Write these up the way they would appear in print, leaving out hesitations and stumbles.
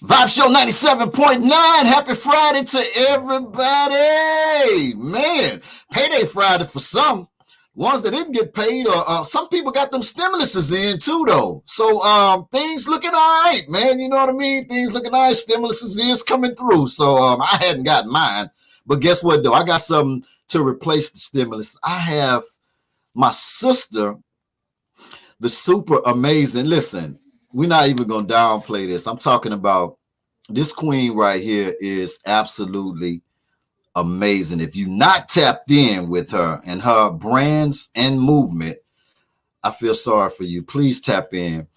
Vibe Show 97.9. Happy Friday to everybody. Man, payday Friday for some. Ones that didn't get paid, or some people got them stimuluses in too, though. So things looking all right, man. You know what I mean? Things looking all right. Stimuluses is coming through. So I hadn't got mine. But guess what, though? I got something to replace the stimulus. I have my sister, the super amazing. Listen, we're not even going to downplay this. I'm talking about this queen right here is absolutely amazing. If you're not tapped in with her and her brands and movement, I feel sorry for you. Please tap in.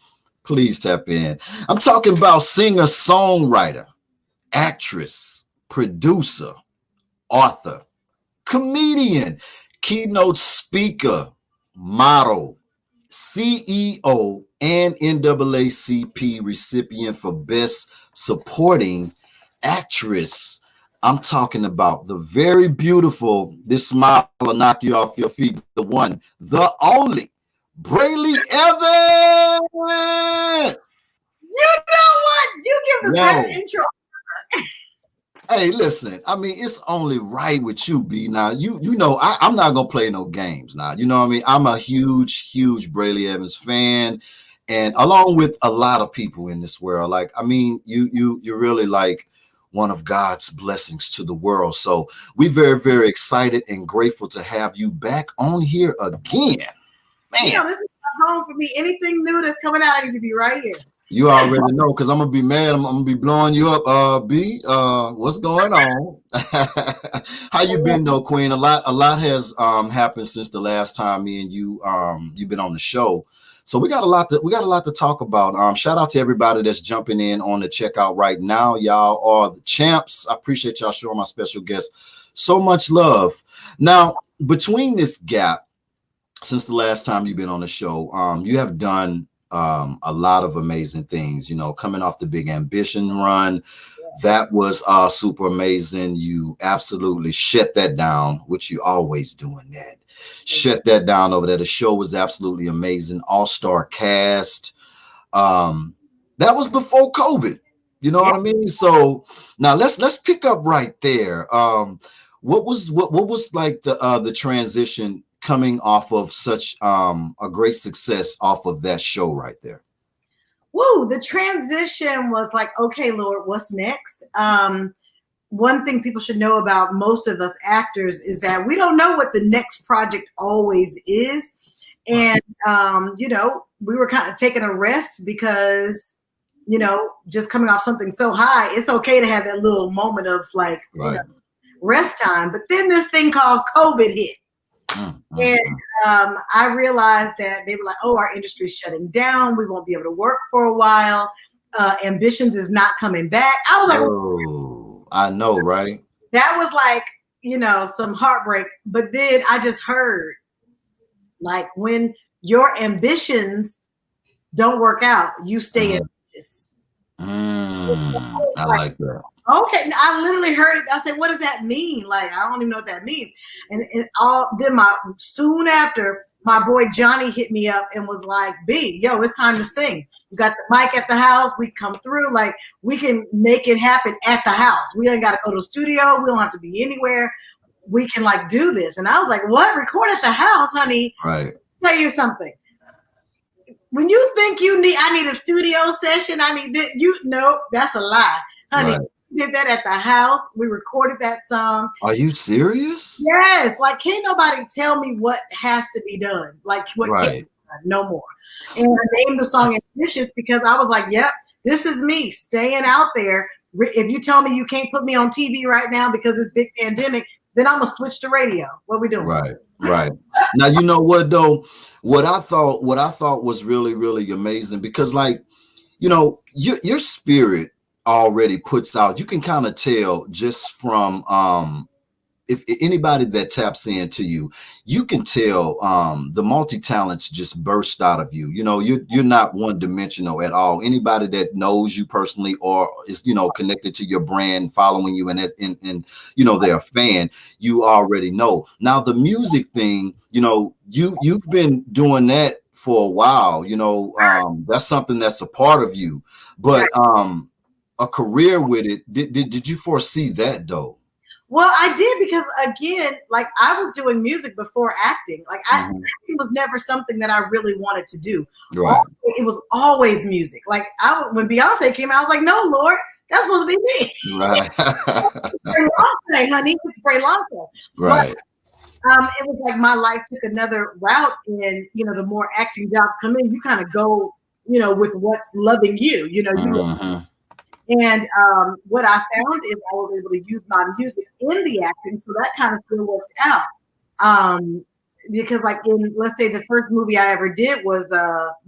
Please tap in. I'm talking about singer, songwriter, actress, producer, author, comedian, keynote speaker, model, CEO, and NAACP recipient for Best Supporting Actress. I'm talking about the very beautiful, this smile will knock you off your feet, the one, the only, Brely Evans. You know what? You give the best intro. Hey, listen, I mean, it's only right with you, B. Now, you know, I'm not going to play no games now. You know what I mean? I'm a huge Brely Evans fan. And along with a lot of people in this world, like, I mean, you're really like one of God's blessings to the world. So we're very, very excited and grateful to have you back on here again. Man, you know, this is home for me. Anything new that's coming out, I need to be right here. You already know, because I'm gonna be mad. I'm gonna be blowing you up. B, what's going on? How you been though, Queen? A lot has happened since the last time me and you you've been on the show. So we got a lot to talk about. Shout out to everybody that's jumping in on the checkout right now. Y'all are the champs. I appreciate y'all showing my special guest so much love. Now, between this gap, since the last time you've been on the show, you have done a lot of amazing things, you know, coming off the Big Ambition run. That was super amazing. You absolutely shut that down, which you always doing that. Shut that down over there. The show was absolutely amazing. All-star cast. That was before COVID. You know what I mean? So now let's pick up right there. What was like the transition coming off of such a great success off of that show right there? Woo, the transition was like, okay, Lord, what's next? One thing people should know about most of us actors is that we don't know what the next project always is. And, you know, we were kind of taking a rest because, you know, just coming off something so high, it's okay to have that little moment of like, you know, rest time. But then this thing called COVID hit. And I realized that they were like, oh, our industry's shutting down. We won't be able to work for a while. Ambitions is not coming back. I was like, oh, I know, right? That was like, you know, some heartbreak. But then I just heard, like, when your ambitions don't work out, you stay ambitious. I like that. Okay, I literally heard it. I said, "What does that mean?" Like, I don't even know what that means. And then soon after, my boy Johnny hit me up and was like, "B, yo, it's time to sing. You got the mic at the house. We come through. Like, we can make it happen at the house. We ain't got to go to the studio. We don't have to be anywhere. We can like do this." And I was like, "What? Record at the house, honey?" Right. Tell you something. When you think I need a studio session, I need this. Nope, that's a lie, honey. Right. We did that at the house. We recorded that song. Are you serious? Yes. Like, can't nobody tell me what has to be done. Like, what can't be done, no more. And I named the song Ambitious because I was like, yep, this is me staying out there. If you tell me you can't put me on TV right now because it's big pandemic, then I'm gonna switch to radio. What we doing? Right. Now, you know what though? What I thought was really, really amazing, because, like, you know, your spirit already puts out, you can kind of tell just from if anybody that taps into you, you can tell the multi-talents just burst out of you. You know, you're not one-dimensional at all. Anybody that knows you personally or is, you know, connected to your brand, following you, and you know, they're a fan, you already know. Now, the music thing, you know, you've been doing that for a while. You know, that's something that's a part of you. But a career with it. Did you foresee that though? Well, I did because again, like I was doing music before acting. Like acting was never something that I really wanted to do. Right. It was always music. Like when Beyonce came out, I was like, no, Lord, that's supposed to be me. Right. Beyonce, honey, it's Beyonce. Right. But, it was like my life took another route, and the more acting jobs come in, you kind of go, with what's loving you. And what I found is I was able to use my music in the acting, so that kind of still worked out. Because like let's say the first movie I ever did was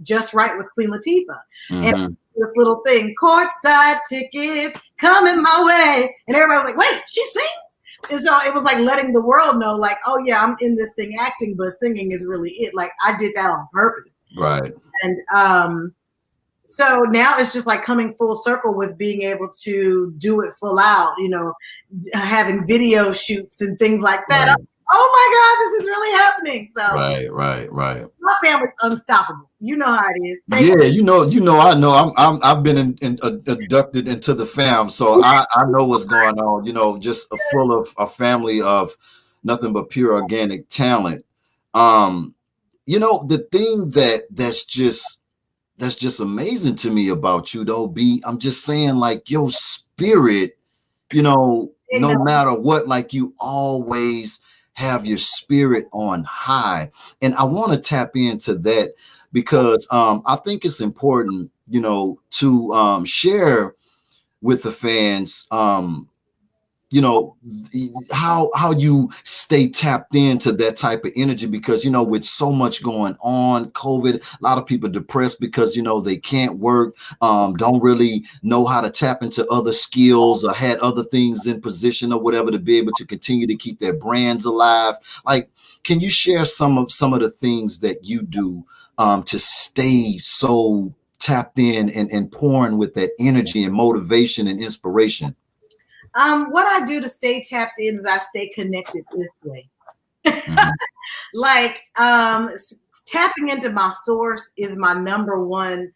Just Right with Queen Latifah. And this little thing, courtside tickets coming my way. And everybody was like, wait, she sings? And so it was like letting the world know, like, oh yeah, I'm in this thing acting, but singing is really it. Like I did that on purpose. Right. And so now it's just like coming full circle with being able to do it full out, having video shoots and things like that. Right. Oh my God, this is really happening. So right. My family's unstoppable. You know how it is. I know. I've been inducted into the fam, so I know what's going on. Just full of a family of nothing but pure organic talent. The thing that's just amazing to me about you, though, B. I'm just saying, like your spirit, no matter what, like you always have your spirit on high. And I want to tap into that because I think it's important, to share with the fans, how you stay tapped into that type of energy, because with so much going on, COVID, a lot of people depressed because they can't work, don't really know how to tap into other skills or had other things in position or whatever to be able to continue to keep their brands alive. Like, can you share some of the things that you do to stay so tapped in and pouring with that energy and motivation and inspiration? What I do to stay tapped in is I stay connected this way. Like tapping into my source is my number one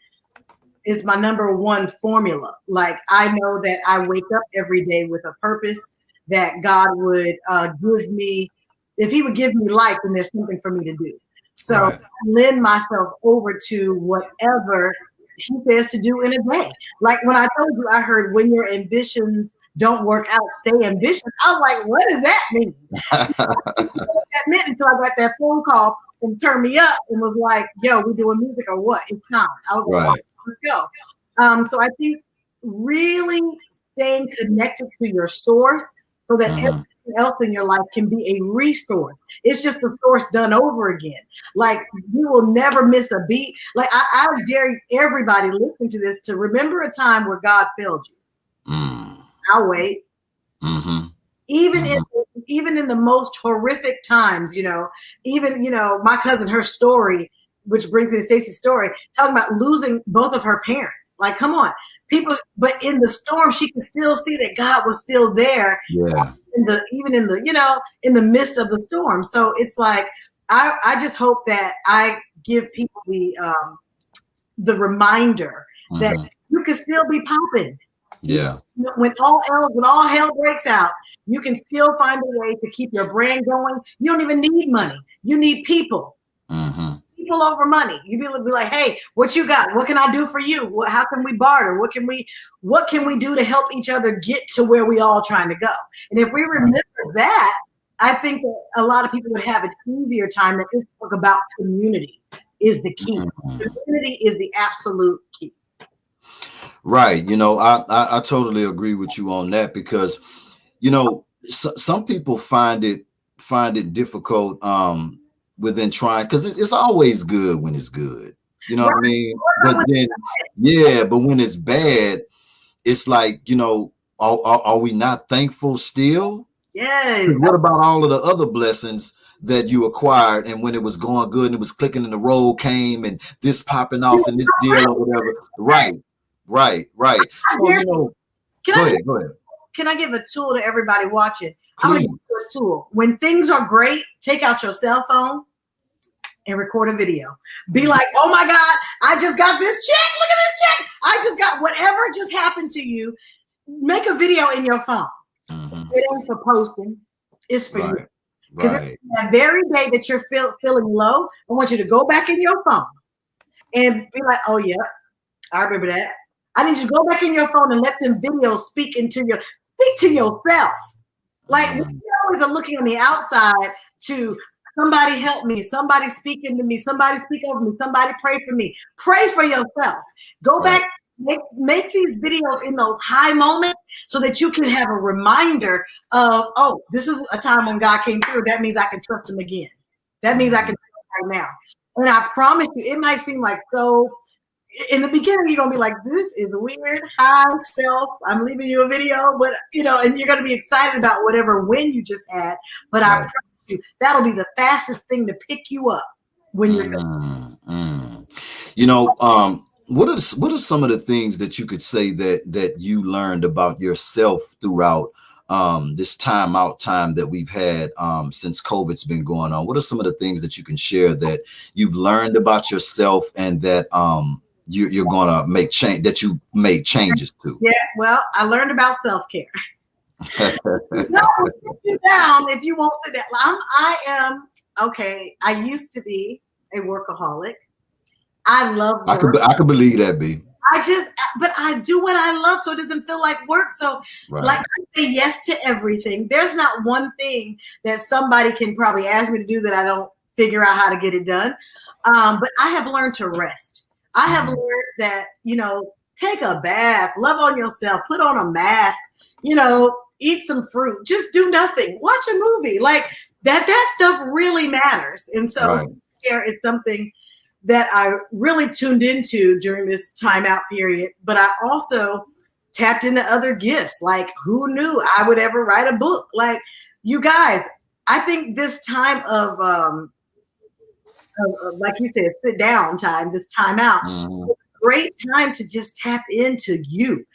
formula. Like I know that I wake up every day with a purpose that God would give me. If he would give me life, then there's something for me to do. So I lend myself over to whatever he says to do in a day. Like when I told you, I heard when your ambitions don't work out, stay ambitious. I was like, what does that mean? I didn't know what that meant until I got that phone call and turned me up and was like, yo, we doing music or what? It's time. I was like, let's go. So I think really staying connected to your source so that everything else in your life can be a resource. It's just the source done over again. Like you will never miss a beat. Like I dare everybody listening to this to remember a time where God failed you. I'll wait. Even in the most horrific times, even my cousin, her story, which brings me to Stacey's story, talking about losing both of her parents. Like, come on, people. But in the storm, she could still see that God was still there. Yeah. Even in the midst of the storm. So it's like I just hope that I give people the reminder that you can still be popping. Yeah. When all hell breaks out, you can still find a way to keep your brand going. You don't even need money. You need people. People over money. You be like, hey, what you got? What can I do for you? How can we barter? What can we do to help each other get to where we all trying to go? And if we remember that, I think that a lot of people would have an easier time. That this book about community is the key. Community is the absolute key. Right. I totally agree with you on that because, some people find it difficult within trying, because it's always good when it's good. You know what I mean? But then, but when it's bad, it's like, are we not thankful still? Yes. What about all of the other blessings that you acquired, and when it was going good and it was clicking and the road came and this popping off and this deal or whatever? Right. So, go ahead. Can I give a tool to everybody watching? Please. I'm going to give you a tool. When things are great, take out your cell phone and record a video. Be like, oh my God, I just got this check. Look at this check. I just got whatever just happened to you. Make a video in your phone. It ain't for posting. It's for you. Because that very day that you're feeling low, I want you to go back in your phone and be like, oh yeah, I remember that. I need you to go back in your phone and let them videos speak to yourself. Like we always are looking on the outside to somebody help me, somebody speak into me, somebody speak over me, somebody pray for me. Pray for yourself. Go back, make these videos in those high moments so that you can have a reminder of, oh, this is a time when God came through. That means I can trust him again. That means I can trust him right now. And I promise you, it might seem like so. In the beginning, you're gonna be like, "This is weird." Hi, self. I'm leaving you a video, but and you're gonna be excited about whatever win you just had. But I promise you, that'll be the fastest thing to pick you up when you're feeling. What are some of the things that you could say that you learned about yourself throughout this time that we've had since COVID's been going on? What are some of the things that you can share that you've learned about yourself and that you're gonna make change, that you made changes to? Yeah, well, I learned about self-care. No, sit you down if you won't sit down. I am okay. I used to be a workaholic. I love work. I could believe that, B. But I do what I love, so it doesn't feel like work. So like I say yes to everything. There's not one thing that somebody can probably ask me to do that I don't figure out how to get it done. But I have learned to rest. I have learned that, take a bath, love on yourself, put on a mask, eat some fruit, just do nothing, watch a movie. Like that stuff really matters. And so care is something that I really tuned into during this timeout period. But I also tapped into other gifts. Like, who knew I would ever write a book? Like, you guys, I think this time of like you said, sit down time, this time out, it's a great time to just tap into you,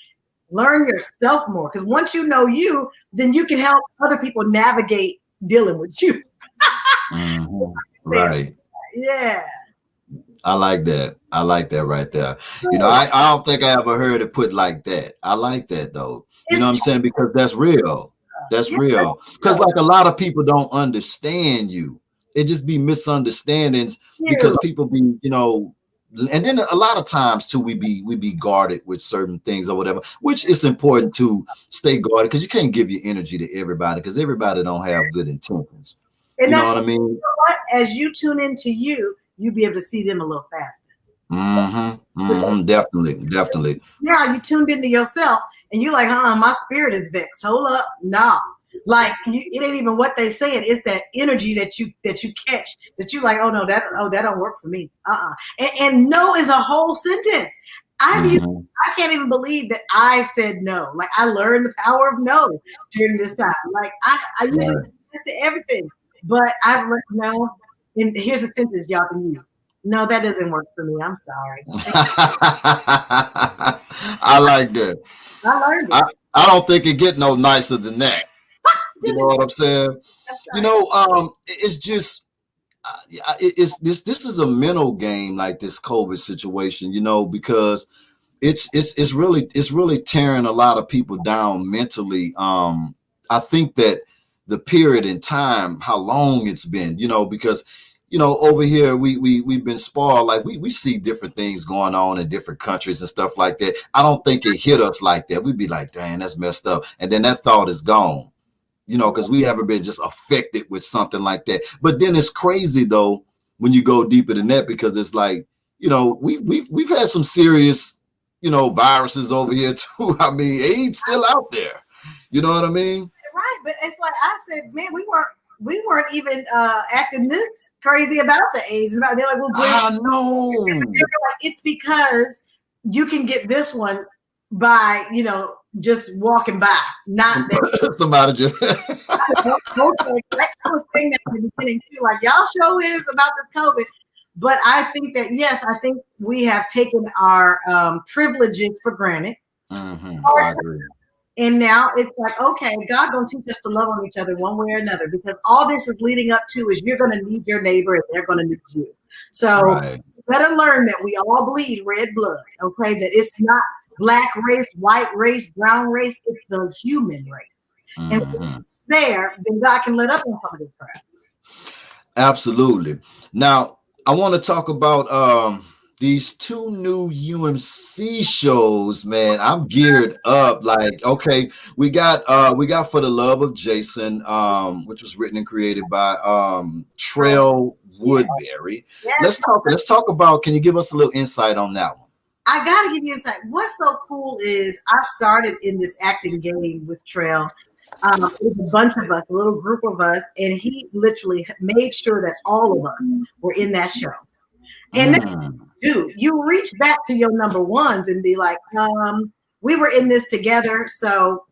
learn yourself more. Because once you know you, then you can help other people navigate dealing with you. Right. Yeah. I like that. I like that right there. I don't think I ever heard it put like that. I like that though. You know what I'm saying? Because that's real. That's real. Because like a lot of people don't understand you. It just be misunderstandings because people be, and then a lot of times too, we be guarded with certain things or whatever, which is important to stay guarded because you can't give your energy to everybody because everybody don't have good intentions. And you know what I mean? You know what? As you tune into you'll be able to see them a little faster. Definitely. Now you tuned into yourself and you're like, my spirit is vexed. Hold up. Nah. Like it ain't even what they saying. It's that energy that you catch that you like, that don't work for me. And no is a whole sentence. I can't even believe that I've said no. Like I learned the power of no during this time. Like I usually say yes to everything, but I've learned no. And here's a sentence y'all can use. No, that doesn't work for me. I'm sorry. I like that. I learned it. I don't think it get no nicer than that. You know what I'm saying? It's just this is a mental game, like this COVID situation, because it's really tearing a lot of people down mentally. I think that the period in time, how long it's been, because over here we've been spoiled. Like we see different things going on in different countries and stuff like that. I don't think it hit us like that. We'd be like, dang, that's messed up. And then that thought is gone, because we haven't been just affected with something like that. But then it's crazy though, when you go deeper than that, because it's like, we've had some serious, viruses over here too. I mean, AIDS still out there. You know what I mean? Right. But it's like I said, man, we weren't even acting this crazy about the AIDS. They're like, well, I know. It's because you can get this one by, just walking by, not that somebody just. I was saying that in the beginning too. Like y'all show is about this COVID, but I think that I think we have taken our privileges for granted. I agree. And now it's like, okay, God gonna teach us to love on each other one way or another, because all this is leading up to is you're gonna need your neighbor and they're gonna need you. So Right. better learn that we all bleed red blood, okay? That it's not black race, white race, brown race, it's the human race. And when Mm-hmm. it's there, then God can let up on some of this crap. Absolutely. Now, I want to talk about these two new UMC shows, man. I'm geared up. Like, okay, we got For the Love of Jason, which was written and created by Trail Yeah. Woodbury. Yes. Let's talk about, can you give us a little insight on that one? I gotta give you insight. What's so cool is I started in this acting game with Trail. It was a bunch of us, a little group of us, and he literally made sure that all of us were in that show. And Mm. dude, you reach back to your number ones and be like, we were in this together, so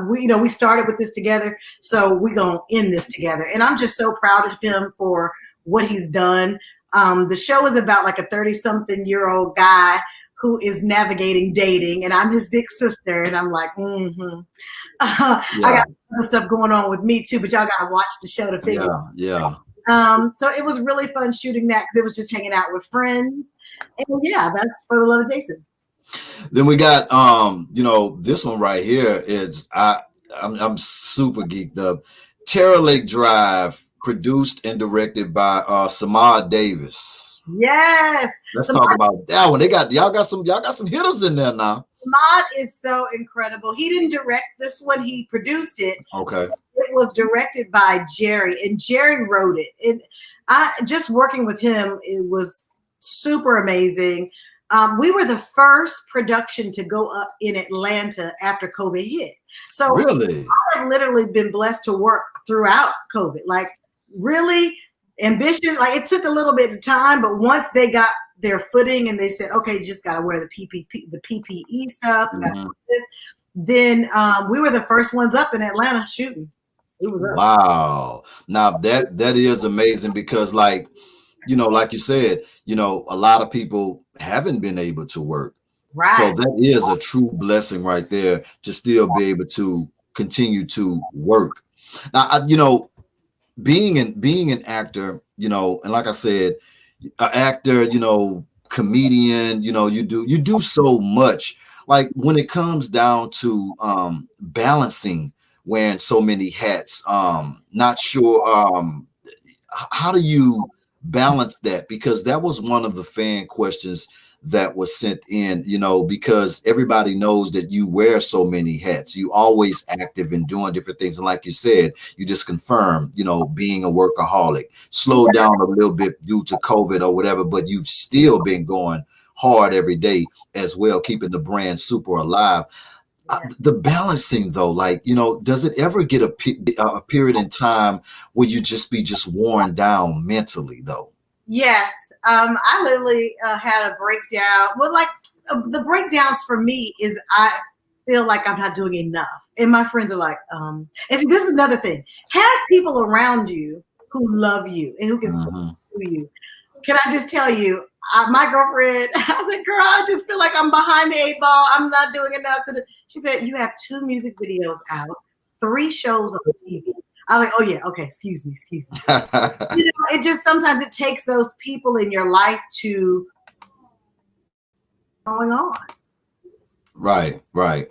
we started with this together, so we're gonna end this together. And I'm just so proud of him for what he's done. The show is about like a 30-something-year-old guy who is navigating dating, and I'm his big sister, and I'm like, I got other stuff going on with me too, but y'all gotta watch the show to figure. Yeah. So it was really fun shooting that because it was just hanging out with friends. And yeah, that's For the Love of Jason. Then we got this one right here is I'm super geeked up. Terror Lake Drive, produced and directed by Samad Davis. Yes. Let's talk about that one. Y'all got some hitters in there now. Samad is so incredible. He didn't direct this one, he produced it. Okay. It was directed by Jerry, and Jerry wrote it. And I just working with him, it was super amazing. We were the first production to go up in Atlanta after COVID hit. So really, I've literally been blessed to work throughout COVID. Like really ambitious. Like it took a little bit of time, but once they got their footing and they said, okay, you just got to wear the PPE stuff. Mm-hmm. Then we were the first ones up in Atlanta shooting. It was up. Wow. Now that is amazing because like you said, a lot of people haven't been able to work. Right. So that is a true blessing right there to still be able to continue to work. Now, being an actor, and like I said, an actor, comedian, you do so much. Like when it comes down to balancing wearing so many hats, not sure how do you balance that? Because that was one of the fan questions that was sent in, because everybody knows that you wear so many hats. You always active and doing different things. And like you said, you just confirmed, being a workaholic, slowed down a little bit due to COVID or whatever, but you've still been going hard every day as well, keeping the brand super alive. The balancing though, like, does it ever get a period in time where you just worn down mentally though? Yes. I literally had a breakdown. Well, like the breakdowns for me is I feel like I'm not doing enough. And my friends are like, and see, this is another thing. Have people around you who love you and who can speak to you. Can I just tell you, my girlfriend, I said, girl, I just feel like I'm behind the 8 ball. I'm not doing enough. She said, you have 2 music videos out, 3 shows on TV. I was like, oh yeah, okay, excuse me. It just sometimes it takes those people in your life to going on. Right. That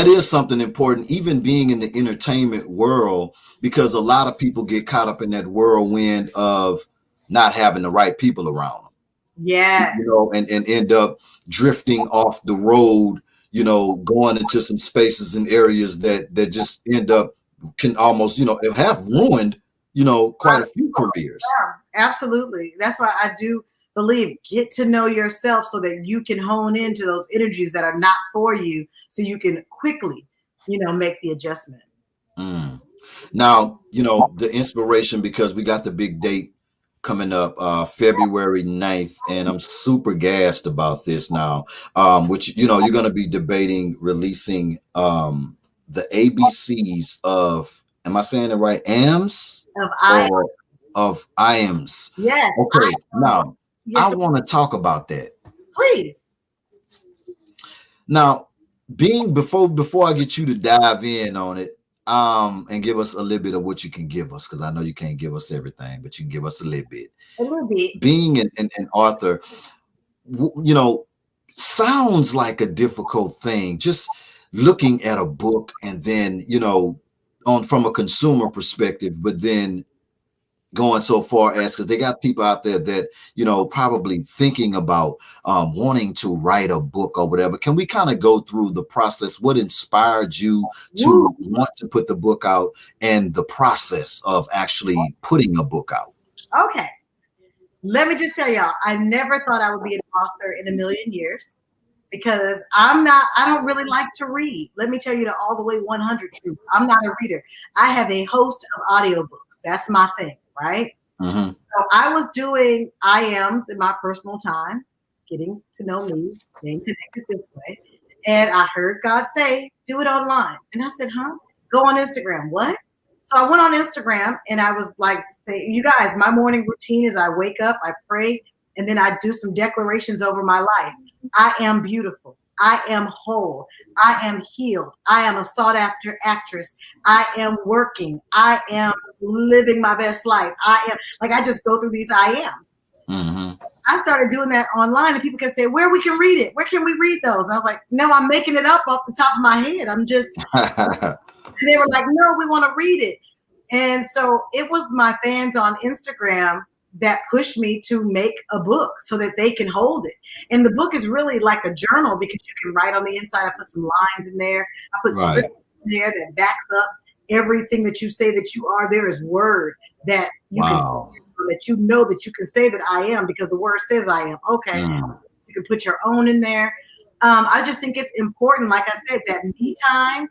is something important, even being in the entertainment world, because a lot of people get caught up in that whirlwind of not having the right people around them. Yes. And end up drifting off the road, going into some spaces and areas that just can almost, have ruined, quite a few careers. Yeah, absolutely. That's why I do believe get to know yourself so that you can hone into those energies that are not for you so you can quickly, make the adjustment. Now, the inspiration, because we got the big date coming up February 9th, and I'm super gassed about this now, which, you're going to be debating releasing the ABCs of, am I saying it right? AMS? Of IAMS. Yes. Okay. Now, yes, I want to talk about that. Please. Now, before I get you to dive in on it, and give us a little bit of what you can give us, because I know you can't give us everything, but you can give us a little bit. A little bit. Being an author, you know, sounds like a difficult thing. Just looking at a book and then, you know, on from a consumer perspective, but then going so far as, because they got people out there that, you know, probably thinking about wanting to write a book or whatever. Can we kind of go through the process? What inspired you to want to put the book out, and the process of actually putting a book out? Okay. Let me just tell y'all, I never thought I would be an author in a million years, because I don't really like to read. Let me tell you the all the way 100 truth. I'm not a reader. I have a host of audiobooks. That's my thing, right? Mm-hmm. So I was doing IMs in my personal time, getting to know me, staying connected this way. And I heard God say, do it online. And I said, huh? Go on Instagram. What? So I went on Instagram and I was like, say, you guys, my morning routine is I wake up, I pray, and then I do some declarations over my life. I am beautiful. I am whole. I am healed. I am a sought after actress. I am working. I am living my best life. I am, like, I just go through these I ams. Mm-hmm. I started doing that online, and people can say, where we can read it? Where can we read those? And I was like, no, I'm making it up off the top of my head. I'm just, and they were like, no, we want to read it. And so it was my fans on Instagram that pushed me to make a book so that they can hold it. And the book is really like a journal, because you can write on the inside. I put some lines in there. I put script in there that backs up everything that you say that you are. There is word that you can say, that you know that you can say that I am, because the word says I am. Okay. You can put your own in there. I just think it's important, like I said, that me time.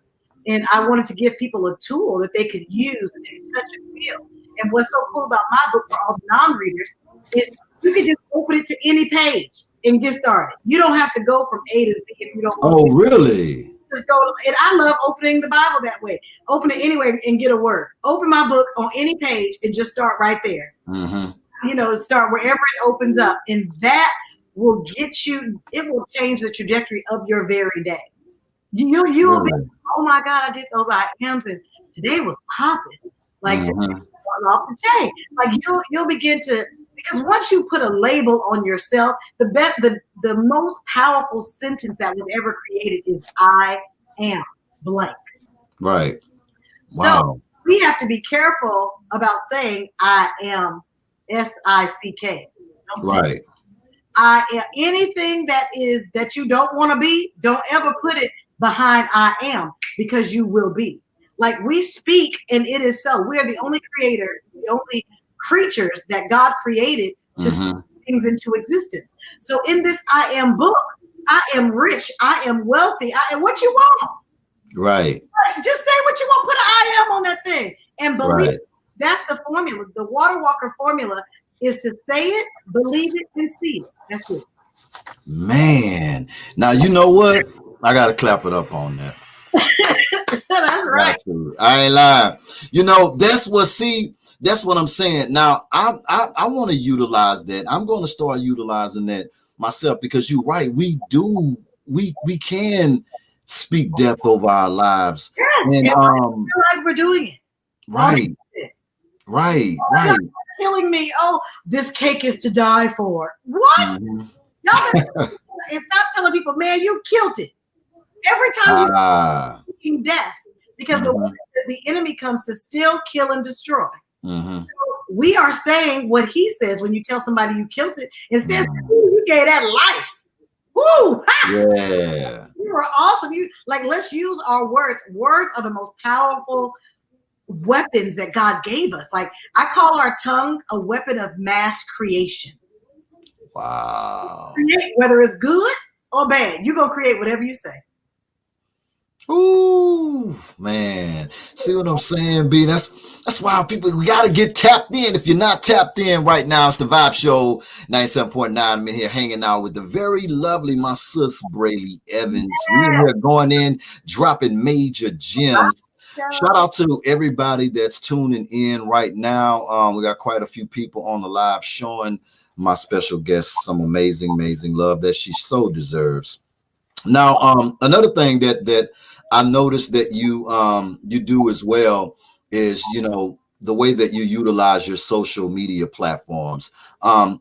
And I wanted to give people a tool that they could use and they could touch and feel. And what's so cool about my book for all the non-readers is you can just open it to any page and get started. You don't have to go from A to Z if you don't want to. Oh, really? Just go. And I love opening the Bible that way. Open it anyway and get a word. Open my book on any page and just start right there. Mm-hmm. You know, start wherever it opens up. And that will get you, it will change the trajectory of your very day. You'll be, oh my God, I did those IMs and today was popping. Like today was off the chain. Like you'll begin to, because once you put a label on yourself, the most powerful sentence that was ever created is I am blank. Right. Wow. So we have to be careful about saying I am SICK. Right. I am anything that you don't want to be, don't ever put it behind I am, because you will be. Like we speak and it is so. We are the only creatures that God created to speak things into existence. So in this I am book, I am rich, I am wealthy, I am what you want. Right. Just say what you want, put an I am on that thing and believe it. That's the formula. The Water Walker formula is to say it, believe it, and see it. That's it. Man. Now you know what? I gotta clap it up on that. That's right. I ain't lying. You know, that's what I'm saying. Now I want to utilize that. I'm going to start utilizing that myself, because you're right. We can speak death over our lives. Yes, and realize we're doing it. Right. Right. Right. Killing me. Oh, this cake is to die for. What? Y'all, and stop telling people, man, you killed it. Every time you speaking death, because the enemy comes to steal, kill, and destroy. So we are saying what he says when you tell somebody you killed it. Instead, you gave that life. Woo! Yeah. You are awesome. Let's use our words. Words are the most powerful weapons that God gave us. Like I call our tongue a weapon of mass creation. Wow. Whether it's good or bad, you're gonna create whatever you say. Ooh, man. See what I'm saying, B? That's why we gotta get tapped in. If you're not tapped in right now, it's the Vibe Show 97.9. I'm here hanging out with the very lovely my sis Brely Evans. We're here going in, dropping major gems. Shout out to everybody that's tuning in right now. We got quite a few people on the live showing my special guest some amazing love that she so deserves. Now, another thing that I noticed that you do as well is, the way that you utilize your social media platforms.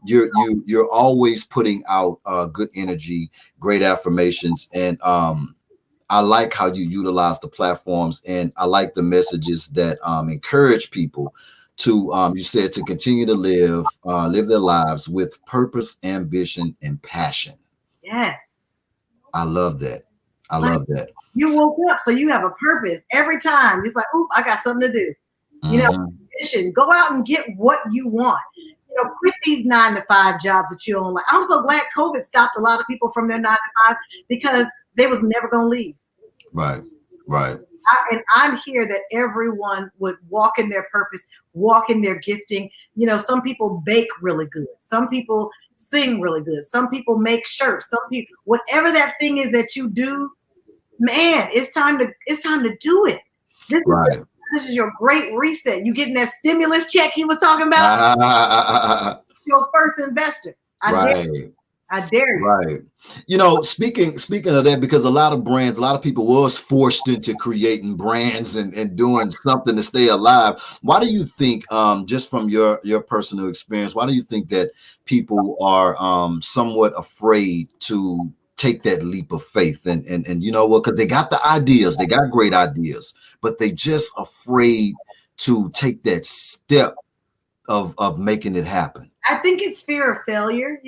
You're always putting out good energy, great affirmations, and I like how you utilize the platforms, and I like the messages that encourage people to, you said, to continue to live their lives with purpose, ambition, and passion. Yes. I love that. I Like, love that. you woke up, so you have a purpose every time. It's like, oop, I got something to do. Mhm. Mission. Go out and get what you want. Quit these 9-to-5 jobs that you don't like. I'm so glad COVID stopped a lot of people from their 9-to-5 because they was never gonna leave. Right. Right. And I'm here that everyone would walk in their purpose, walk in their gifting. Some people bake really good. Some people sing really good. Some people make shirts. Some people, whatever that thing is that you do, man, it's time to do it. Right. This is your great reset. You getting that stimulus check he was talking about? Your first investor. I dare you. Right. Speaking of that, because a lot of people was forced into creating brands and doing something to stay alive. Why do you think, just from your personal experience, why do you think that people are somewhat afraid to take that leap of faith? And you know what? Because they got the ideas, they got great ideas, but they just afraid to take that step of making it happen. I think it's fear of failure,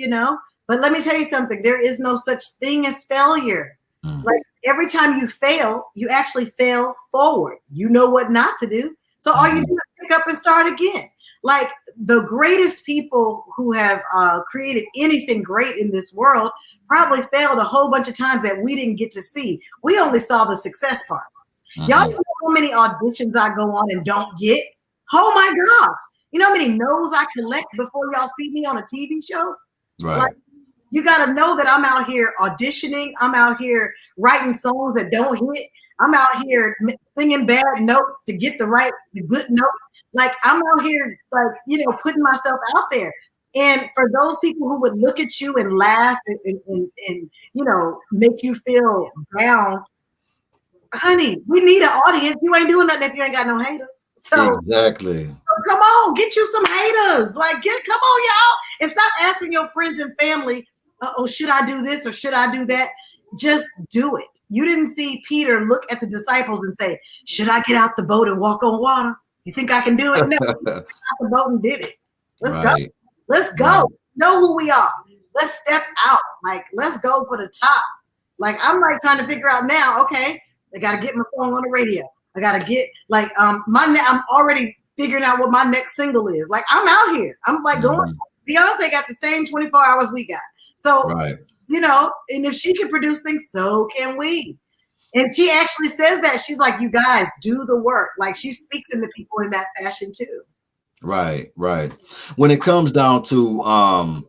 But let me tell you something. There is no such thing as failure. Like every time you fail, you actually fail forward. You know what not to do. So all you do is pick up and start again. Like the greatest people who have created anything great in this world probably failed a whole bunch of times that we didn't get to see. We only saw the success part. Y'all know how many auditions I go on and don't get? Oh my God. You know how many no's I collect before y'all see me on a TV show? Right. Like, you got to know that I'm out here auditioning. I'm out here writing songs that don't hit. I'm out here singing bad notes to get the good note. Like I'm out here, putting myself out there. And for those people who would look at you and laugh and make you feel down, honey, we need an audience. You ain't doing nothing if you ain't got no haters. So exactly. Come on, get you some haters. Come on, y'all. And stop asking your friends and family, should I do this or should I do that? Just do it. You didn't see Peter look at the disciples and say, should I get out the boat and walk on water? You think I can do it? No, he got out the boat and did it. Let's go. Let's go. Right. Know who we are. Let's step out. Let's go for the top. I'm trying to figure out now, okay, I got to get my song on the radio. I got to get I'm already figuring out what my next single is. I'm out here. I'm going. Beyonce got the same 24 hours we got. So, and if she can produce things, so can we. And she actually says that. She's like, you guys do the work. She speaks into people in that fashion too. Right. When it comes down to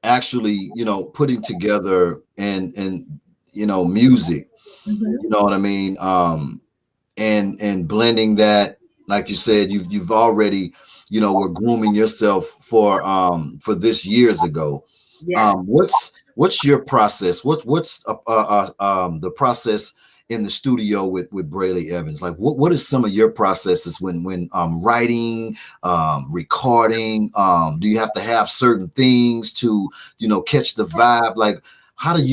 actually, putting together and music, you know what I mean? And blending that, like you said, you've already, were grooming yourself for this years ago. Yeah. What's your process? What's the process in the studio with Brely Evans? What is some of your processes when writing, recording? Do you have to have certain things to catch the vibe?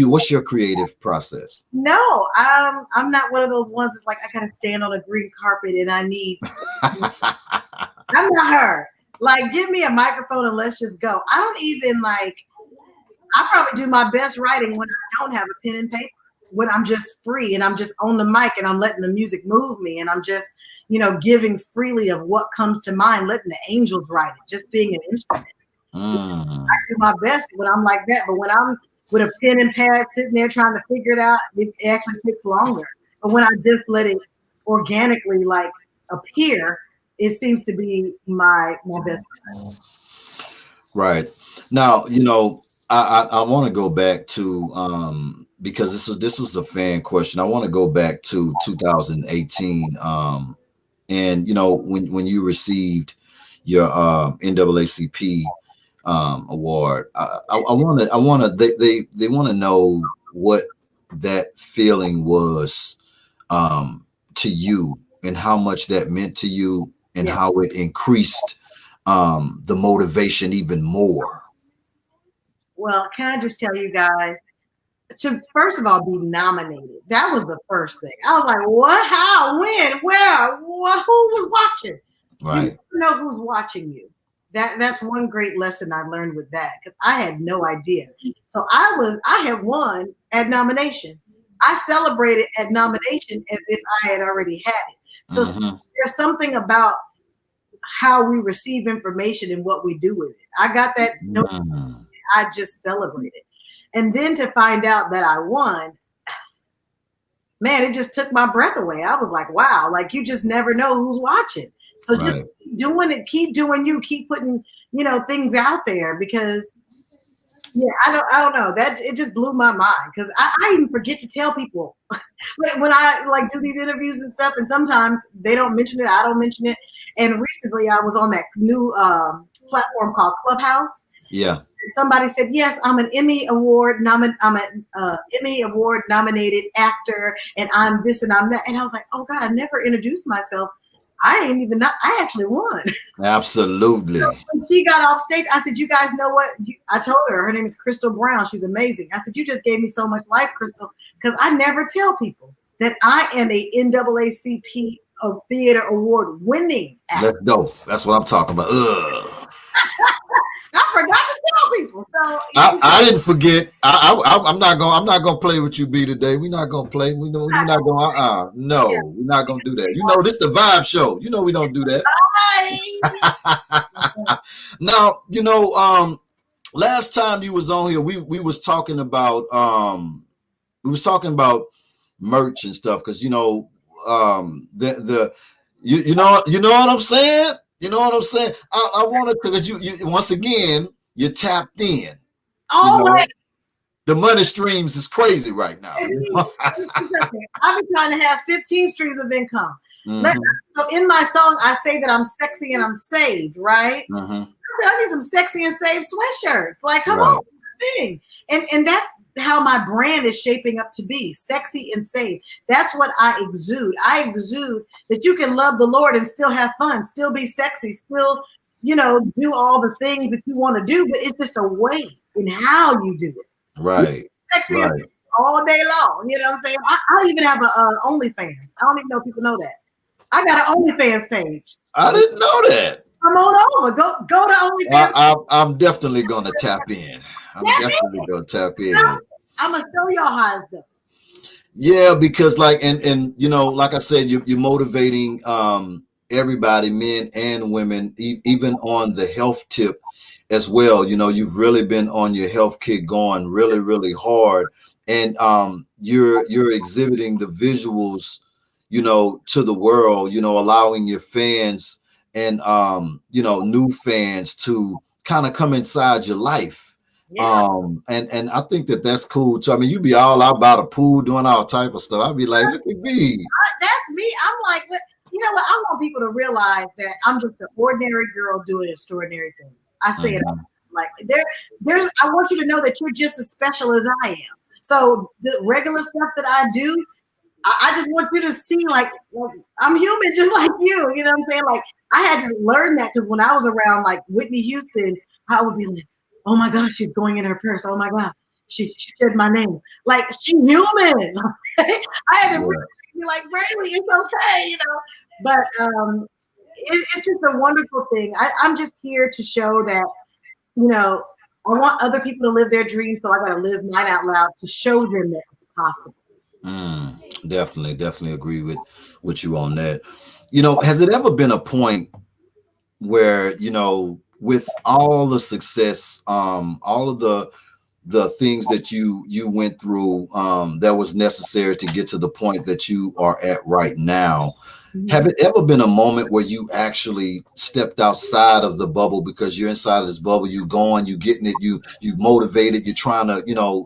What's your creative process? No, I'm not one of those ones that's I gotta stand on a green carpet and I need I'm not her. Give me a microphone and let's just go. I don't even I probably do my best writing when I don't have a pen and paper, when I'm just free and I'm just on the mic and I'm letting the music move me and I'm just, giving freely of what comes to mind, letting the angels write it, just being an instrument. I do my best when I'm like that, but when I'm with a pen and pad sitting there trying to figure it out, it actually takes longer. But when I just let it organically appear, it seems to be my best friend. Right. Now, I want to go back to because this was a fan question. I want to go back to 2018. And when you received your NAACP award, they want to know what that feeling was to you, and how much that meant to you, and Yeah. how it increased the motivation even more? Well, can I just tell you guys to first of all be nominated? That was the first thing. I was like, what? How? When? Where? What? Who was watching? You Right. never know who's watching you. That's one great lesson I learned with that because I had no idea. So I had won at nomination. I celebrated at nomination as if I had already had it. So Hmm. there's something about how we receive information and what we do with it. I got that. No, Mm. I just celebrated, and then to find out that I won, man, it just took my breath away. I was like, wow, like you just never know who's watching. So just Right. keep doing it, keep doing you, keep putting, things out there because yeah, I don't know. That it just blew my mind because I even forget to tell people when I like do these interviews and stuff, and sometimes they don't mention it, I don't mention it. And recently I was on that new platform called Clubhouse. Yeah. Somebody said, "Yes, I'm an Emmy Award I'm an Emmy Award nominated actor, and I'm this and I'm that." And I was like, "Oh God, I never introduced myself. I ain't even not. I actually won." Absolutely. When she got off stage, I said, "You guys know what?" I told her name is Crystal Brown. She's amazing. I said, "You just gave me so much life, Crystal, because I never tell people that I am a NAACP of Theater Award winning actor." Let's go. That's what I'm talking about. Ugh. I forgot to tell people. So I didn't forget. I'm not gonna play with you, B, today. We're not gonna play. We're not gonna. yeah, No, we're not gonna do that. You know, this the vibe show. You know, we don't do that. Now, last time you was on here, we was talking about merch and stuff because you know what I'm saying. You know what I'm saying. I wanted to because you once again you tapped in. You always. know, the money streams is crazy right now. I've been trying to have 15 streams of income. Mm-hmm. So in my song, I say that I'm sexy and I'm saved, right? Mm-hmm. I need some sexy and saved sweatshirts. Like, come Right. on, thing. And that's how my brand is shaping up to be sexy and saved. That's what I exude. I exude that you can love the Lord and still have fun, still be sexy, still, do all the things that you want to do, but it's just a way in how you do it. Right. Sexy Right. all day long. You know what I'm saying? I even have a OnlyFans. I don't even know if people know that. I got an OnlyFans page. I didn't know that. Come on over. Go to OnlyFans. I'm definitely gonna tap in. I'm definitely gonna tap in. I'm gonna show y'all how it's done. Yeah, because like and like I said, you're motivating everybody, men and women, even on the health tip as well. You've really been on your health kick going really, really hard. And you're exhibiting the visuals, to the world, allowing your fans and new fans to kind of come inside your life. Yeah. And I think that's cool too. I mean, you be all out by the pool doing all type of stuff. I'd be like, look at me. That's me. I'm like, you know what? I want people to realize that I'm just an ordinary girl doing extraordinary things. I say it like there's. I want you to know that you're just as special as I am. So the regular stuff that I do, I just want you to see like I'm human just like you. You know what I'm saying? Like I had to learn that because when I was around like Whitney Houston, I would be like, oh my gosh, she's going in her purse. Oh my God, she said my name. Like she's human. I had to be like, Brely, it's okay, But it's just a wonderful thing. I'm just here to show that, I want other people to live their dreams, so I got to live mine out loud to show them that it's possible. Definitely agree with you on that. Has it ever been a point where, with all the success, all of the things that you went through, that was necessary to get to the point that you are at right now, have it ever been a moment where you actually stepped outside of the bubble because you're inside of this bubble, you going, you getting it, you motivated, you're trying to,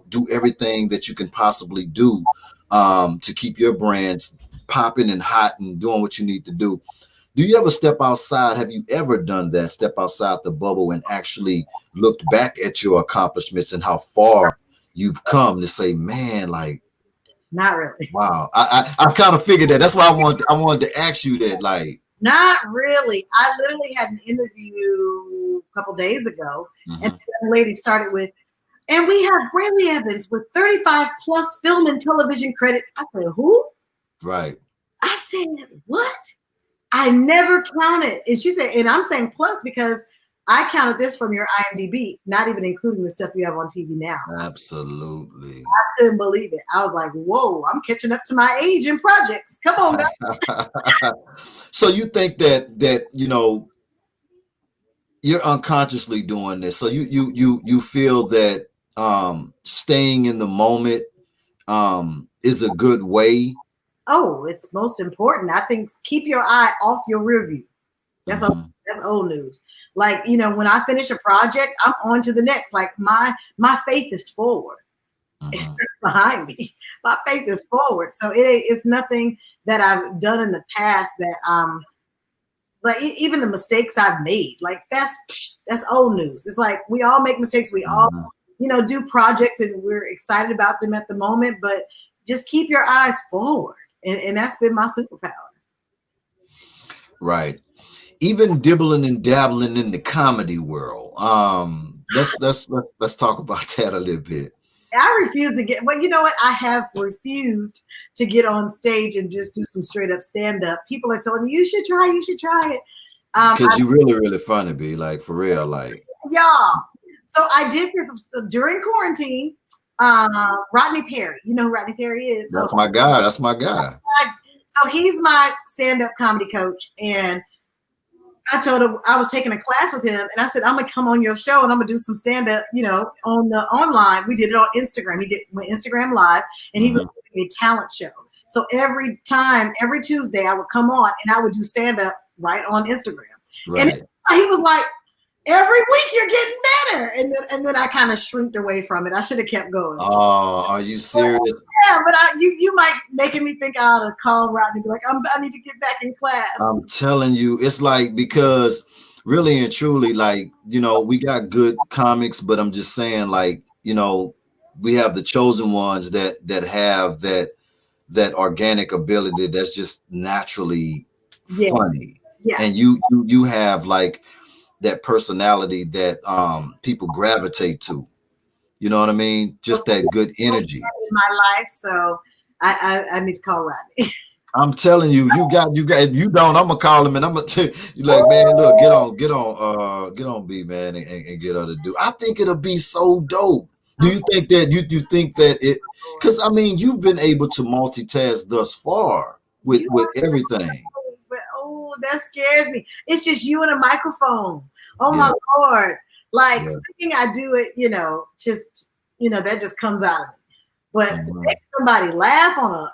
do everything that you can possibly do to keep your brands popping and hot and doing what you need to do? Do you ever step outside? Have you ever done that? Step outside the bubble and actually looked back at your accomplishments and how far you've come to say, man, like, Not really. Wow. I kind of figured that. That's why I wanted to ask you that. Like, Not really. I literally had an interview a couple days ago, and the lady started with, and we have Brely Evans with 35 plus film and television credits. I said, who? right. I said, what? I never counted. And she said, and I'm saying plus because I counted this from your IMDb, not even including the stuff you have on TV now. Absolutely. I couldn't believe it. I was like, whoa, I'm catching up to my age in projects. Come on, guys. So you think that you know you're unconsciously doing this. So you feel that staying in the moment is a good way. Oh, it's most important. I think keep your eye off your rear view. That's old news. Like, you know, when I finish a project, I'm on to the next. Like my faith is forward. It's behind me. My faith is forward. So it's nothing that I've done in the past that like even the mistakes I've made, like that's old news. It's like we all make mistakes. We all, you know, do projects and we're excited about them at the moment, but just keep your eyes forward. And that's been my superpower. Right. Even dibbling and dabbling in the comedy world. Let's talk about that a little bit. I refuse to get, well, you know what? I have refused to get on stage and just do some straight up stand up. People are telling me, you should try it. Because you're really, really funny, B, like for real, like. Yeah. So I did this during quarantine. Rodney Perry, you know who Rodney Perry is? That's my guy. That's my guy. So he's my stand up comedy coach. And I told him I was taking a class with him, and I said, I'm gonna come on your show and I'm gonna do some stand-up, you know, on the online. We did it on Instagram. He did my Instagram live, and he was doing a talent show. So every Tuesday I would come on and I would do stand-up right on Instagram. Right. And he was like, every week you're getting better. And then I kind of shrinked away from it. I should have kept going. Oh, are you serious? Yeah, but you might making me think I ought to call Rodney and be like, I need to get back in class. I'm telling you, it's like, because really and truly, like, you know, we got good comics, but I'm just saying, like, you know, we have the chosen ones that have that organic ability that's just naturally funny. Yeah. And you have like that personality that people gravitate to. You know what I mean? Just that good energy in my life. So I need to call Rodney. I'm telling you, you don't. I'm gonna call him and I'm gonna tell you, like, man, look, get on B, man, and get her to do. I think it'll be so dope. Do you think that you think that it? Because I mean, you've been able to multitask thus far with everything. But oh, that scares me. It's just you and a microphone. Oh my Lord. Like singing, I do it, you know, just, you know, that just comes out of me. But to make somebody laugh on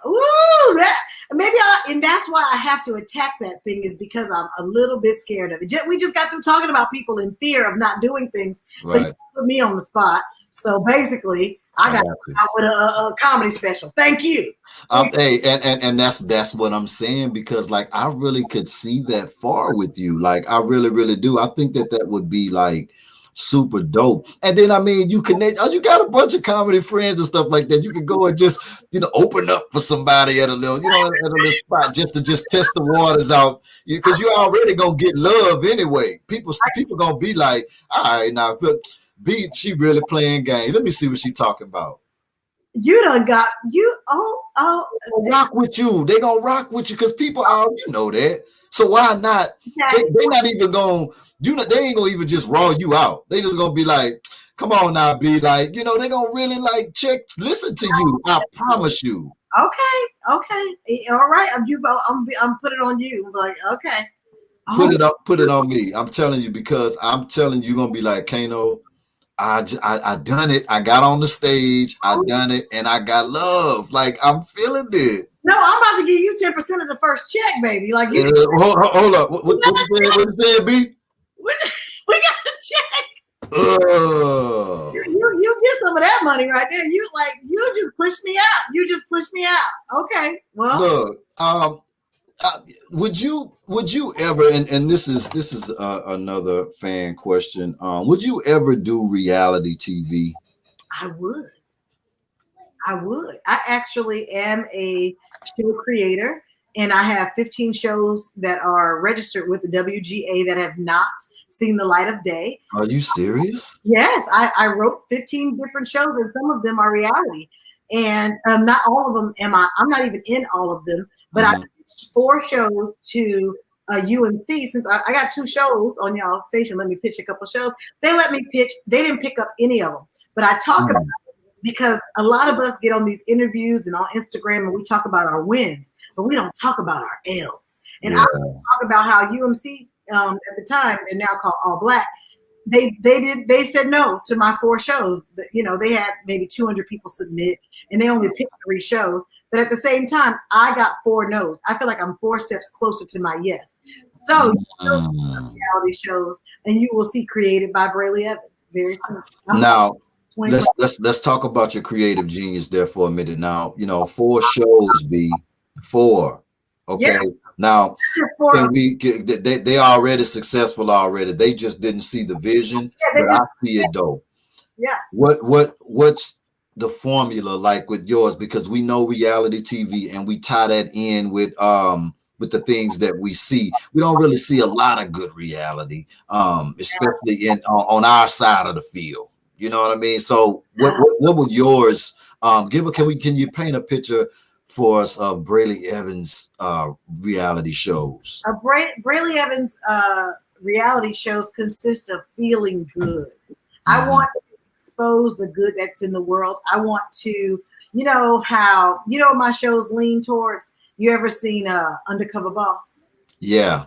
and that's why I have to attack that thing, is because I'm a little bit scared of it. We just got through talking about people in fear of not doing things. So you put me on the spot. So basically, I got to come out with a comedy special. Thank you. Hey, and that's what I'm saying, because like I really could see that far with you. Like I really, really do. I think that would be like super dope. And then I mean, you got a bunch of comedy friends and stuff like that. You can go and just, you know, open up for somebody at a little, you know, at a little spot just to test the waters out, because you're already gonna get love anyway. People gonna be like, all right, now B, she really playing games. Let me see what she talking about. You done got you. Rock with you. They gonna rock with you because people are, you know that. So why not? They not even gonna. They ain't gonna even just raw you out. They just gonna be like, come on now, be like, you know, they gonna really like listen to you. I promise you. Okay. All right. I'm put it on you. I'm like, okay. Put it on me. I'm telling you, because I'm telling you, you're gonna be like, Kano, I done it. I got on the stage. I done it, and I got love. Like I'm feeling it. No, I'm about to give you 10% of the first check, baby. Like you. Hold up. What you said, B? We got a check. You get some of that money right there. You just push me out. Okay. Well, look. Would you ever, and this is another fan question, would you ever do reality TV? I would. I would. I actually am a show creator, and I have 15 shows that are registered with the WGA that have not seen the light of day. Are you serious? Yes, I wrote 15 different shows, and some of them are reality. And not all of them am I. I'm not even in all of them, but I pitched 4 shows to UMC. Since I got 2 shows on y'all station, let me pitch a couple shows. They let me pitch. They didn't pick up any of them, but I talk about it because a lot of us get on these interviews and on Instagram and we talk about our wins, but we don't talk about our L's. And I talk about how UMC at the time, they're now called All Black. They said no to my 4 shows. You know, they had maybe 200 people submit, and they only picked 3 shows. But at the same time, I got 4 no's. I feel like I'm 4 steps closer to my yes. So reality shows, and you will see created by Brely Evans very soon. Now, let's talk about your creative genius there for a minute. Now, you know, 4 shows, be 4. Okay. Yeah. Now, they are already successful already. They just didn't see the vision, but I see it though. Yeah. What's the formula like with yours? Because we know reality TV, and we tie that in with the things that we see. We don't really see a lot of good reality, especially on our side of the field. You know what I mean? So what would yours can you paint a picture for us of Brely Evans reality shows? Brely Evans reality shows consist of feeling good. I want to expose the good that's in the world. I want to, my shows lean towards. You ever seen Undercover Boss? Yeah.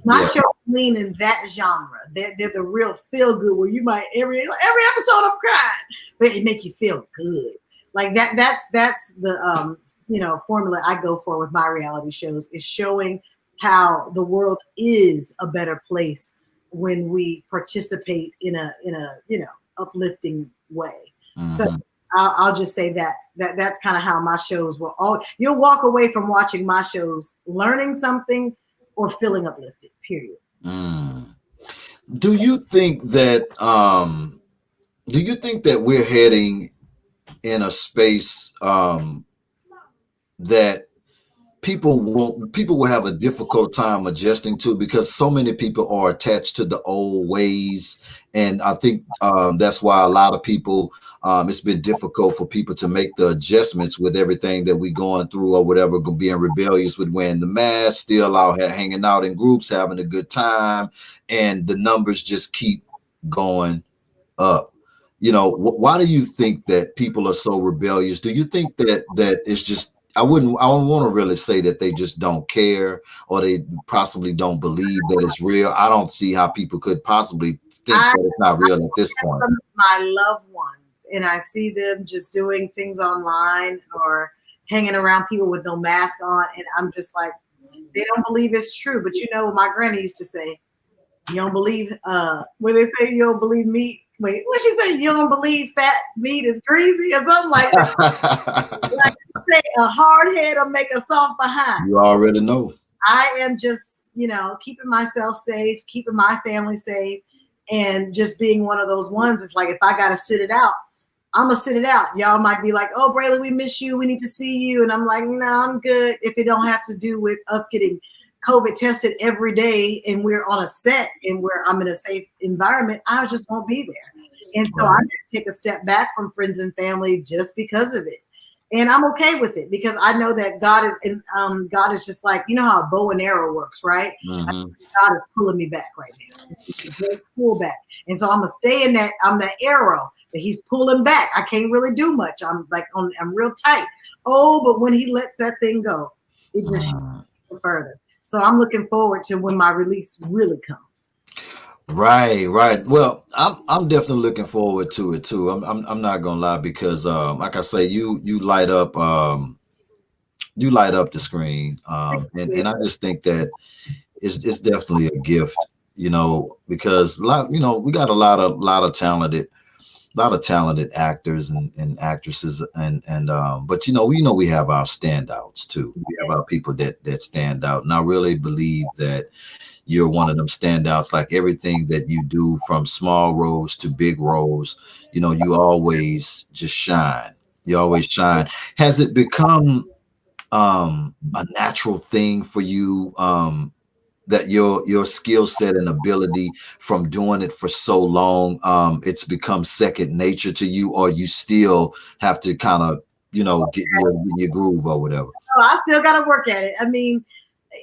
My shows lean in that genre. They're the real feel good where you might every episode I'm crying, but it make you feel good. Like that. That's the formula I go for with my reality shows, is showing how the world is a better place when we participate in a uplifting way. So I'll just say that's kind of how my shows will all. You'll walk away from watching my shows learning something or feeling uplifted, period. Do you think that we're heading in a space that people will have a difficult time adjusting to, because so many people are attached to the old ways? And I think that's why a lot of people, it's been difficult for people to make the adjustments with everything that we're going through or whatever, being rebellious with wearing the mask, still out here hanging out in groups, having a good time, and the numbers just keep going up. You know, why do you think that people are so rebellious? Do you think that it's just, I don't want to really say that they just don't care, or they possibly don't believe that it's real. I don't see how people could possibly think that it's not real at this point. My loved ones, and I see them just doing things online or hanging around people with no mask on, and I'm just like, they don't believe it's true. But my granny used to say, you don't believe when they say you don't believe meat. Wait, what she say? You don't believe fat meat is greasy or something like that. Like say, a hard head will make a soft behind. You already know. I am just, keeping myself safe, keeping my family safe, and just being one of those ones. It's like, if I got to sit it out, I'm going to sit it out. Y'all might be like, oh, Brely, we miss you. We need to see you. And I'm like, no, I'm good. If it don't have to do with us getting COVID tested every day and we're on a set and I'm in a safe environment, I just won't be there. And so I'm going to take a step back from friends and family just because of it. And I'm okay with it, because I know that God is just like, how a bow and arrow works, right? God is pulling me back right now. It's pull back. And so I'm going to stay in that. I'm the arrow that he's pulling back. I can't really do much. I'm real tight. Oh, but when he lets that thing go, it just further. So I'm looking forward to when my release really comes. Right. Well, I'm definitely looking forward to it too. I'm not gonna lie, because like I say, you light up the screen, and I just think that it's definitely a gift, because we got a lot of talented actors and actresses, but we have our standouts too. We have our people that stand out, and I really believe that you're one of them standouts. Like everything that you do, from small roles to big roles, you always just shine. You always shine. Has it become a natural thing for you, that your skill set and ability from doing it for so long, it's become second nature to you, or you still have to kind of, get your groove or whatever? Oh, I still got to work at it. I mean,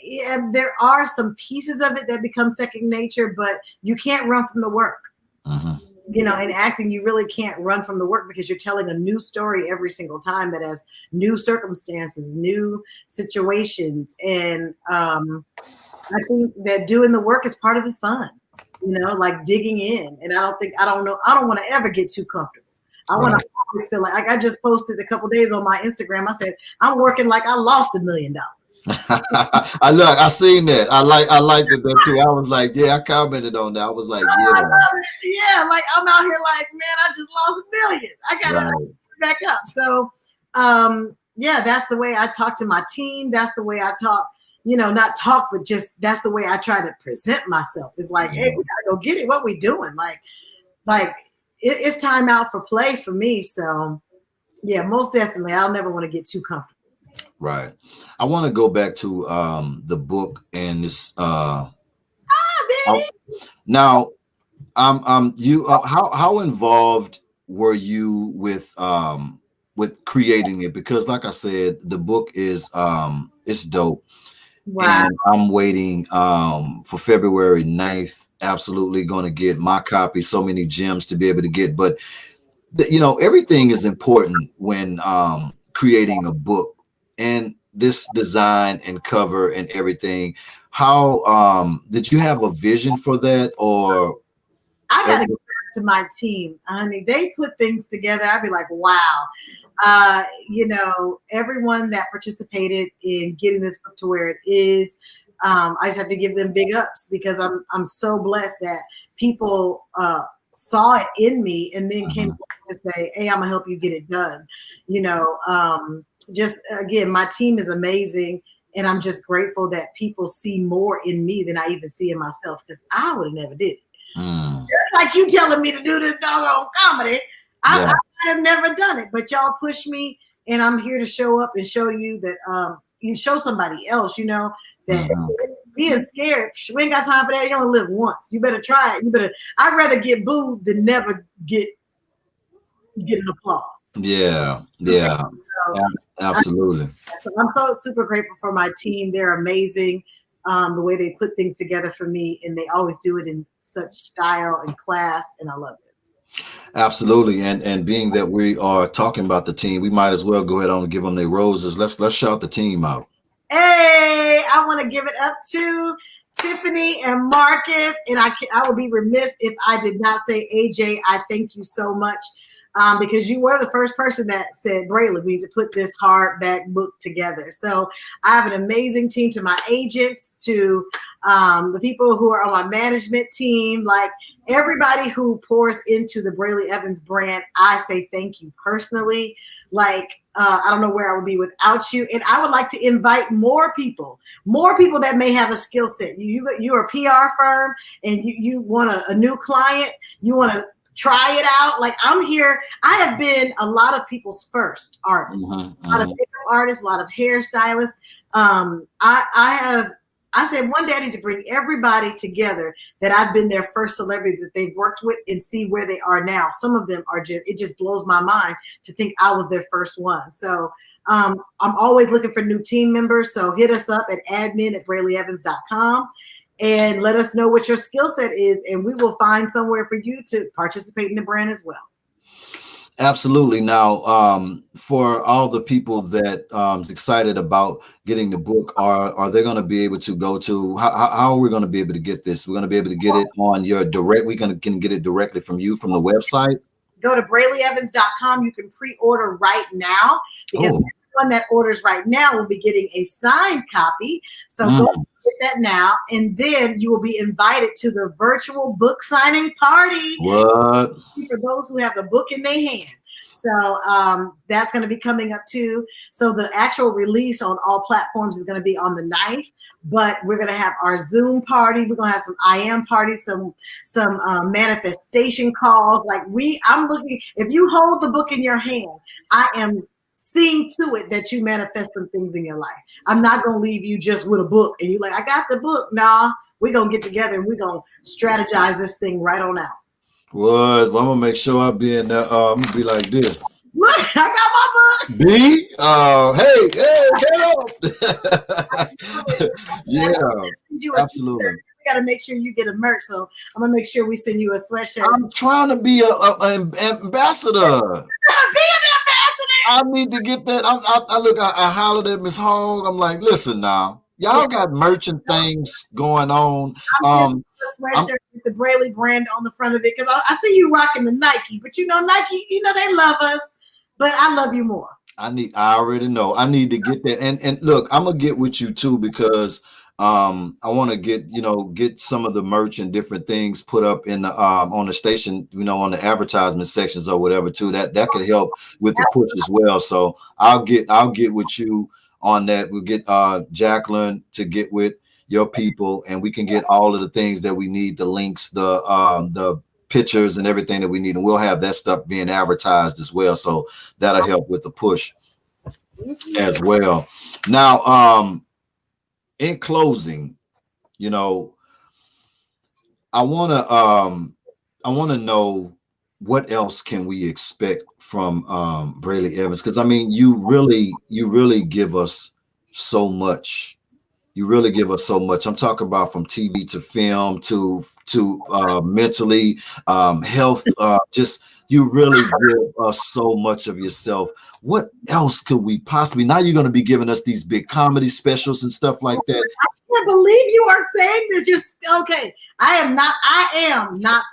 yeah, there are some pieces of it that become second nature, but you can't run from the work. Mm-hmm. In acting, you really can't run from the work because you're telling a new story every single time that has new circumstances, new situations. And I think that doing the work is part of the fun, like digging in. And I don't want to ever get too comfortable. I want to always feel like I just posted a couple days on my Instagram. I said, I'm working like I lost $1 million. I seen that. I liked it that too. I was like, yeah, I commented on that. I was like, yeah. Yeah, like I'm out here like, man, I just lost $1 million. I gotta back up. So yeah, that's the way I talk to my team. That's the way I talk, not talk, but just that's the way I try to present myself. It's like, hey, we gotta go get it. What we doing? Like it's time out for play for me. So yeah, most definitely. I'll never want to get too comfortable. Right. I want to go back to the book and this. There it is. Now, you how involved were you with creating it? Because, like I said, the book is it's dope. Wow. And I'm waiting for February 9th. Absolutely going to get my copy. So many gems to be able to get, but everything is important when creating a book. And this design and cover and everything, how did you have a vision for that? Or I gotta go back to my team, honey. They put things together. I'd be like, wow. Everyone that participated in getting this book to where it is, I just have to give them big ups because I'm so blessed that people saw it in me and then came to say, hey, I'm gonna help you get it done. Just again, my team is amazing, and I'm just grateful that people see more in me than I even see in myself, because I would have never did it. Just like you telling me to do this doggone comedy, I would have never done it. But y'all push me, and I'm here to show up and show you that you show somebody else, that being scared, we ain't got time for that. You only live once. You better try it. I'd rather get booed than never get an applause. Yeah. Absolutely. I'm so super grateful for my team. They're amazing. The way they put things together for me, and they always do it in such style and class, and I love it. Absolutely. And being that we are talking about the team, we might as well go ahead on and give them their roses. Let's shout the team out. Hey, I want to give it up to Tiffany and Marcus, and I would be remiss if I did not say, AJ, I thank you so much. Because you were the first person that said, Brely, we need to put this hardback book together. So I have an amazing team, to my agents, to the people who are on my management team, like everybody who pours into the Brely Evans brand. I say thank you personally. Like, I don't know where I would be without you. And I would like to invite more people that may have a skill set. You're a PR firm and you want a new client, you want to try it out. Like, I'm here. I have been a lot of people's first artist, a lot of makeup artists, a lot of hairstylists. I said one day I need to bring everybody together that I've been their first celebrity that they've worked with and see where they are now. Some of them are it just blows my mind to think I was their first one. So I'm always looking for new team members. So hit us up at admin@BrelyEvans.com. and let us know what your skill set is, and we will find somewhere for you to participate in the brand as well. Absolutely. Now, for all the people that is excited about getting the book, are they going to be able to go to, how are we going to be able to get this? We're going to be able to get it on your direct, can get it directly from you, from the website? Go to BrelyEvans.com. You can pre-order right now, because everyone that orders right now will be getting a signed copy. So go get that now, and then you will be invited to the virtual book signing party. What? For those who have the book in their hand. So that's going to be coming up too. So the actual release on all platforms is going to be on the 9th, but we're going to have our Zoom party. We're going to have some I am parties, some manifestation calls. Like I'm looking, if you hold the book in your hand, I am seeing to it that you manifest some things in your life. I'm not going to leave you just with a book and you're like, I got the book. Nah, we're going to get together and we're going to strategize this thing right on out. What? Well, I'm gonna make sure I be in there. I'm gonna be like this. Look, I got my book. B, hey, get up. Yeah, absolutely. We got to make sure you get a merch, so I'm gonna make sure we send you a sweatshirt. I'm trying to be an ambassador. Be an ambassador. I need to get that. I hollered at Miss Hogg. I'm like, listen now, y'all got merchant things going on. A sweatshirt with the Brely brand on the front of it, because I see you rocking the Nike, but Nike, they love us, but I love you more. I already know. I need to get that. And look, I'm gonna get with you too, because I want to get some of the merch and different things put up in the on the station, on the advertisement sections or whatever too. That could help with the push as well. So I'll get with you on that. We'll get Jacqueline to get with your people, and we can get all of the things that we need, the links, the pictures and everything that we need, and we'll have that stuff being advertised as well. So that'll help with the push as well. Now, in closing, I want to know, what else can we expect from Brely Evans? Because I mean, you really give us so much. You really give us so much. I'm talking about from TV to film to mentally, health. Just you really give us so much of yourself. What else could we possibly? Now you're going to be giving us these big comedy specials and stuff like that. I can't believe you are saying this. You're okay. I am not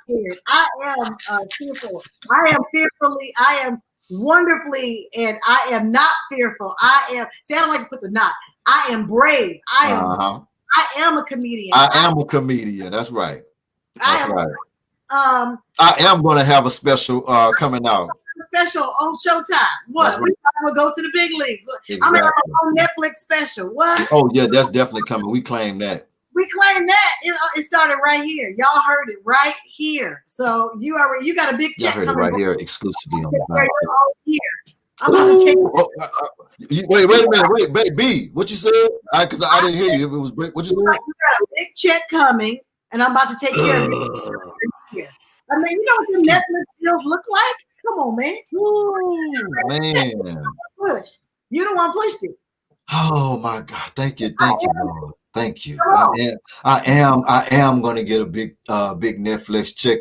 scared. I am fearful. I am fearfully. I am wonderfully, and I am not fearful. I don't like to put the not. I am brave. I am a comedian. I am a comedian. That's right. That's right. I am going to have a special coming out. Special on Showtime. What? Right. We will go to the big leagues. Exactly. I'm on Netflix special. What? Oh yeah, that's definitely coming. We claim that. We claim that. It started right here. Y'all heard it right here. So you got a big check coming. Right here, exclusively on the here. I'm about to take. Wait a minute. Wait, B, what you said? Because I didn't hear you. It was what you said. You got a big check coming, and I'm about to take care of it. I mean, you know what the Netflix deals look like? Come on, man. Ooh, man. Push. You don't want pushed it. Oh my God! Thank you, Lord. Thank you. I am going to get a big Netflix check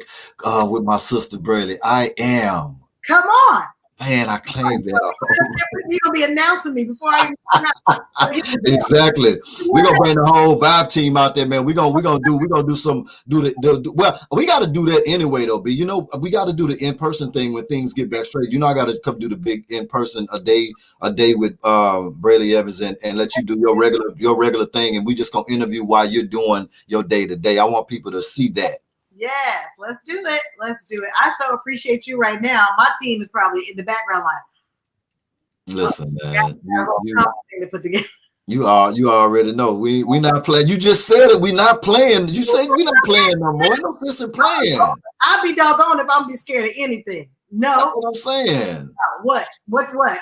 with my sister Brely. I am. Come on. Man, I claimed that. You're gonna be announcing me before I even exactly. We're gonna bring the whole Vibe team out there, man. We're gonna do well, we gotta do that anyway though, B. We gotta do the in-person thing when things get back straight. I gotta come do the big in-person a day with Brely Evans and let you do your regular thing, and we just gonna interview while you're doing your day-to-day. I want people to see that. Yes, let's do it. I so appreciate you right now. My team is probably in the background line. Listen, man. To put together. You already know. We not playing. You just said it. We not playing. You said we not playing no more. No sense in playing. I'll be doggone if I'm be scared of anything. No. That's what I'm saying. What?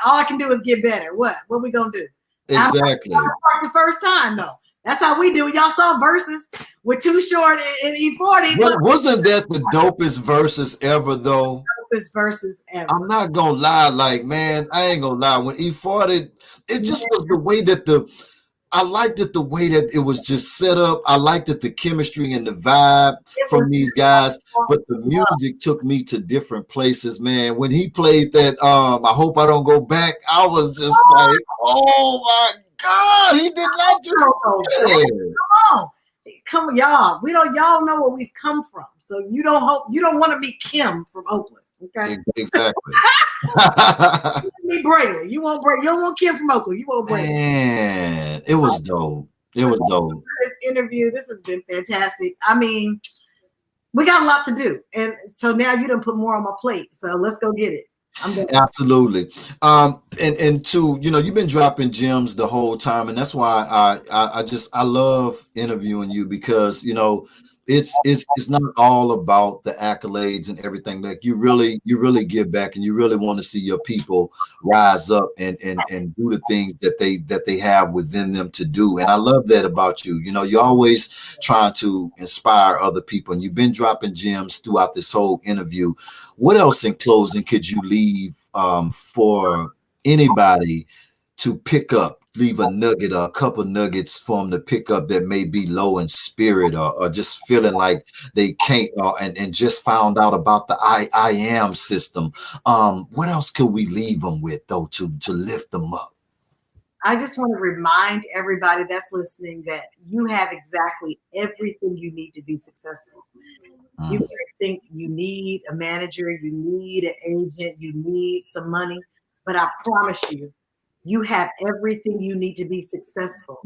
All I can do is get better. What we gonna do? Exactly. The first time though. That's how we do it. Y'all saw verses with Too Short and E40. Wasn't that the dopest verses ever, though? Dopest verses ever. I'm not gonna lie, like, man, I ain't gonna lie. When E40, it just was the way that I liked it the way that it was just set up. I liked it, the chemistry and the vibe from these guys. But the music took me to different places, man. When he played that, I Hope I Don't Go Back, I was just like, oh my God, he did not just come on, y'all. Y'all know where we've come from. So you don't want to be Kim from Oakland. Okay. Exactly. Be Brely. You don't want Kim from Oakland. You want Brely. Man, it was dope. This interview, this has been fantastic. I mean, we got a lot to do. And so now you done put more on my plate. So let's go get it. I'm done. Absolutely. And two, you've been dropping gems the whole time, and that's why I love interviewing you, because it's not all about the accolades and everything. Like you really give back, and you really want to see your people rise up and do the things that they have within them to do. And I love that about you. You're always trying to inspire other people, and you've been dropping gems throughout this whole interview. What else in closing could you leave for anybody to pick up? Leave a nugget or a couple nuggets for them to pick up that may be low in spirit, or just feeling like they can't, and just found out about the I am system. What else could we leave them with, though, to lift them up? I just want to remind everybody that's listening that you have exactly everything you need to be successful. You may think you need a manager, you need an agent, you need some money, but I promise you, you have everything you need to be successful.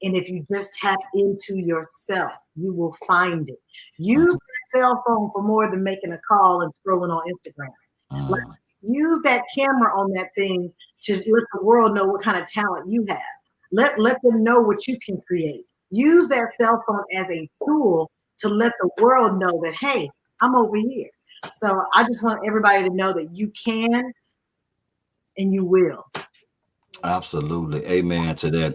And if you just tap into yourself, you will find it. Use the cell phone for more than making a call and scrolling on Instagram. Like, use that camera on that thing to let the world know what kind of talent you have. Let them know what you can create. Use that cell phone as a tool to let the world know that, hey, I'm over here. So I just want everybody to know that you can and you will. Absolutely. Amen to that.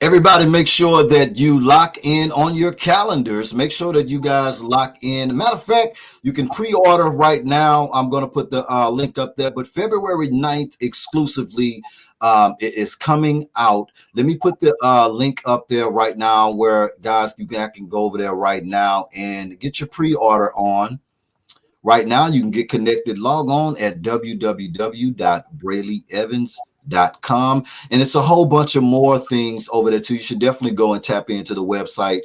Everybody, make sure that you lock in on your calendars. Make sure that you guys lock in. Matter of fact, you can pre-order right now. I'm going to put the link up there. But February 9th exclusively, it is coming out. Let me put the link up there right now, where, guys, you can go over there right now and get your pre-order on. Right now, you can get connected. Log on at www.brelyevans.com, and it's a whole bunch of more things over there too. You should definitely go and tap into the website.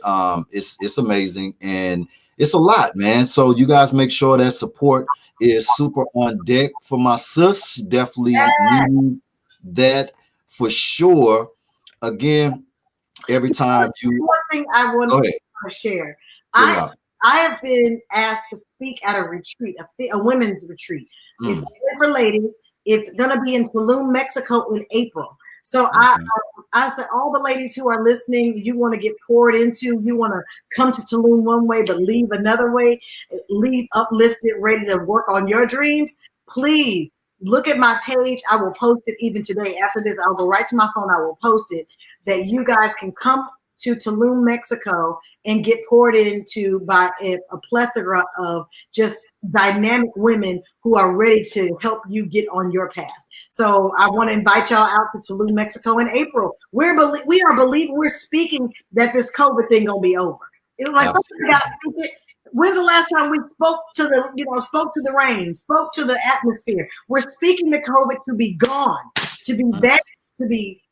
It's amazing, and it's a lot, man. So you guys make sure that support is super on deck for my sis. Definitely need that for sure. Again, every time you One thing I want to share. I have been asked to speak at a retreat, a women's retreat. It's for ladies. It's going to be in Tulum, Mexico in April. So I said, all the ladies who are listening, you want to get poured into, you want to come to Tulum one way, but leave another way, leave uplifted, ready to work on your dreams. Please look at my page. I will post it even today. After this, I'll go right to my phone. I will post it, that you guys can come to Tulum, Mexico, and get poured into by a plethora of just dynamic women who are ready to help you get on your path. So I want to invite y'all out to Tulum, Mexico in April. We are believing, we're speaking that this COVID thing gonna be over. It was like, when's the last time we spoke to the rain, spoke to the atmosphere? We're speaking to COVID to be gone, to be banished, to be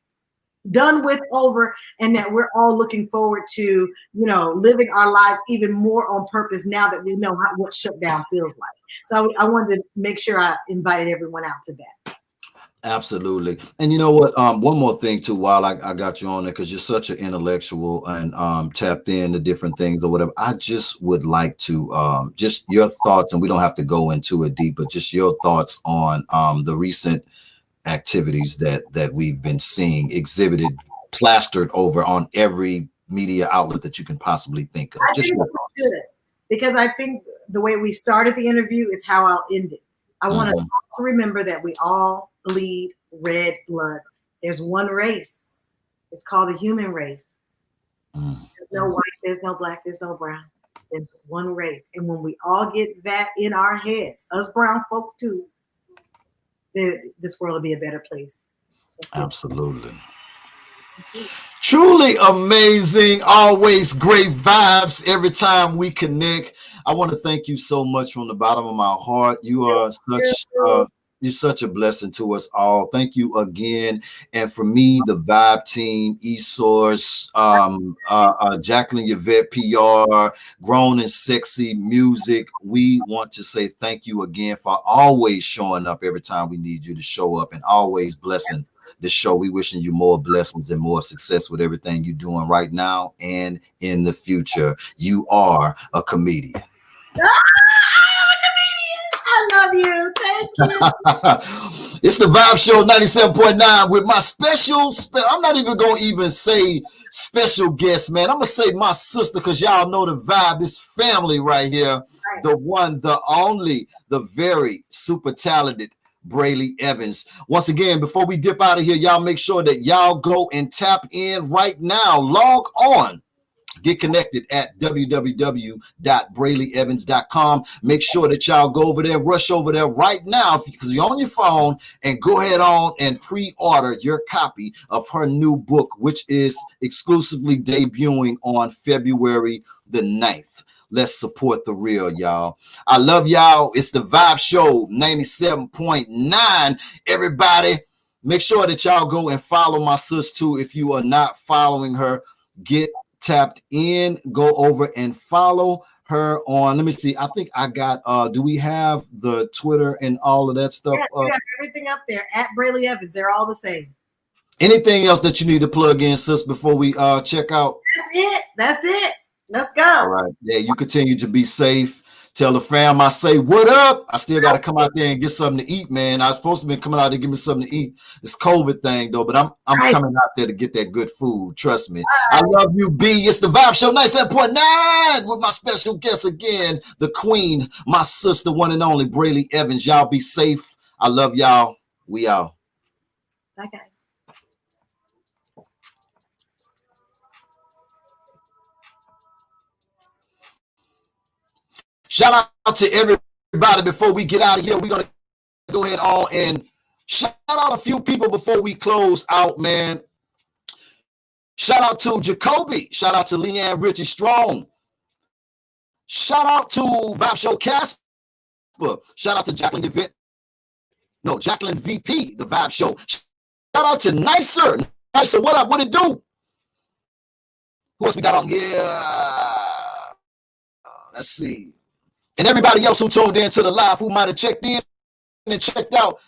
done with, over, and that we're all looking forward to, living our lives even more on purpose now that we know what shutdown feels like. So I wanted to make sure I invited everyone out to that. Absolutely. And you know what? One more thing too, while I got you on there, because you're such an intellectual and tapped into different things or whatever. I just would like to just your thoughts, and we don't have to go into it deep, but just your thoughts on the recent activities that we've been seeing exhibited, plastered over on every media outlet that you can possibly think of. Just your thoughts. Because I think the way we started the interview is how I'll end it. I want to remember that we all bleed red blood. There's one race. It's called the human race. There's no white, there's no black, there's no brown. There's one race. And when we all get that in our heads, us brown folk too, this world will be a better place. Absolutely. Truly amazing. Always great vibes every time we connect. I want to thank you so much from the bottom of my heart. You are you're such a blessing to us all. Thank you again. And for me, the Vibe team, eSource, Jacqueline Yvette PR, Grown and Sexy Music, we want to say thank you again for always showing up every time we need you to show up, and always blessing the show. We wishing you more blessings and more success with everything you're doing right now and in the future. You are a comedian. I am a comedian. I love you. Thank you. It's the Vibe Show 97.9 with my special, I'm not even going to even say special guest, man. I'm going to say my sister, because y'all know the vibe. This family right here, Right. the one, the only, the very super talented Brely Evans. Once again, before we dip out of here, y'all make sure that y'all go and tap in right now. Log on. Get connected at www.brelyevans.com. Make sure that y'all go over there, rush over there right now, because you're on your phone, and go ahead on and pre-order your copy of her new book, which is exclusively debuting on February the 9th. Let's support the real, y'all. I love y'all. It's the Vibe Show 97.9. Everybody, make sure that y'all go and follow my sis too. If you are not following her, get tapped in, go over and follow her on, let me see, I think I got do we have the Twitter and all of that stuff? Yeah, we got everything up there at Brely Evans. They're all the same. Anything else that you need to plug in, sis, before we check out? That's it. Let's go. All right. Yeah, you continue to be safe. Tell the fam I say what up. I still got to come out there and get something to eat, man. I was supposed to be coming out to give me something to eat. It's COVID thing though, but I'm Right. coming out there to get that good food. Trust me. I love you, B. It's the Vibe Show 97.9 with my special guest again, the queen, my sister, one and only Brely Evans. Y'all be safe. I love y'all. We out. Bye, guys. Shout out to everybody before we get out of here. We're going to go ahead on and shout out a few people before we close out, man. Shout out to Jacoby. Shout out to Leanne Richie Strong. Shout out to Vibe Show Casper. Shout out to Jacqueline Jacqueline VP, the Vibe Show. Shout out to Nicer. Nicer, what up? What it do? Who else we got on here? Let's see. And everybody else who tuned in to the live, who might have checked in and checked out.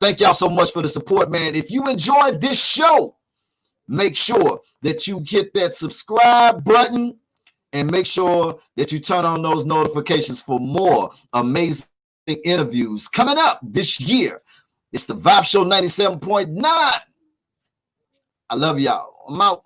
Thank y'all so much for the support, man. If you enjoyed this show, make sure that you hit that subscribe button and make sure that you turn on those notifications for more amazing interviews coming up this year. It's the Vibe Show 97.9. I love y'all. I'm out.